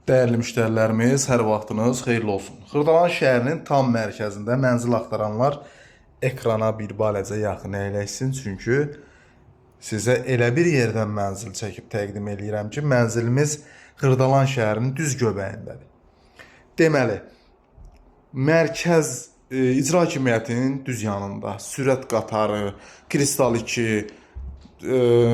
Dəyərli müştərilərimiz, hər vaxtınız xeyirli olsun. Xırdalan şəhərinin tam mərkəzində mənzil axtaranlar ekrana bir baləcə yaxın əyləşsin. Çünki sizə elə bir yerdən mənzil çəkib təqdim edirəm ki, mənzilimiz Xırdalan şəhərinin düz göbəyindədir. Deməli, mərkəz icra hakimiyyətinin düz yanında sürət qatarı, Kristal 2,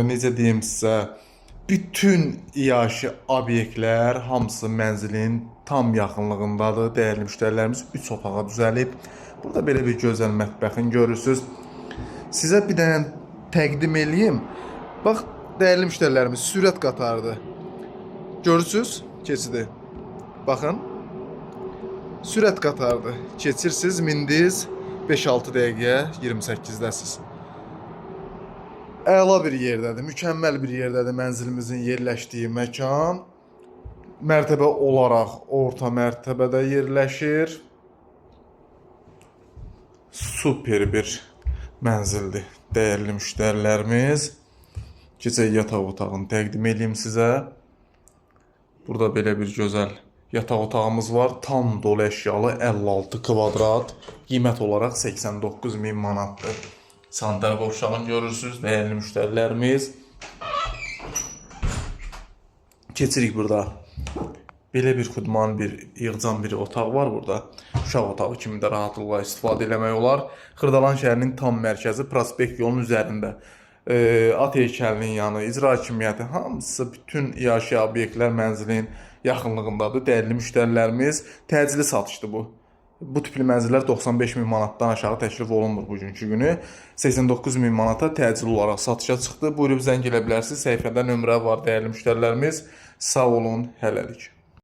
necə deyim sizə, bütün iaşi obyektlər hamısı mənzilin tam yaxınlığındadır. Dəyərli müştərilərimiz 3 otağa düzəlib. Burada belə bir gözəl mətbəxini görürsünüz. Sizə bir dənə təqdim eləyim. Bax, dəyərli müştərilərimiz, sürət qatarıdır. Görürsünüz keçidi. Baxın. Sürət qatarıdır. Keçirsiniz, mindiniz 5-6 dəqiqə 28-dəsiz. Əla bir yerdədir, mükəmməl bir yerdədir mənzilimizin yerləşdiyi məkan. Mərtəbə olaraq orta mərtəbədə yerləşir. Super bir mənzildir, dəyərli müştərilərimiz. Gecə yataq otağını təqdim edeyim sizə. Burada belə bir gözəl yataq otağımız var. Tam dolu əşyalı 56 kvadrat. Qiymət olaraq 89.000 manatdır. Sanitar qovşağını görürsünüz, dəyərli müştərilərimiz. Keçirik burada. Belə bir xudman, bir yığcan bir otaq var burada. Uşaq otağı kimi də rahatlıqla istifadə eləmək olar. Xırdalan şəhərinin tam mərkəzi, prospekt yolunun üzərində. At heykəlinin yanı, icra hakimiyyəti, hamısı bütün iaşi obyektlər mənzilin yaxınlığındadır. Dəyərli müştərilərimiz, təcili satışdır bu. Bu tipli mənzillər 95.000 manatdan aşağı təklif olunmur bugünkü günü. 89.000 manata təcil olaraq satışa çıxdı. Buyurub zəng elə bilərsiniz. Səhifədə nömrə var dəyərli müştərilərimiz. Sağ olun, hələlik.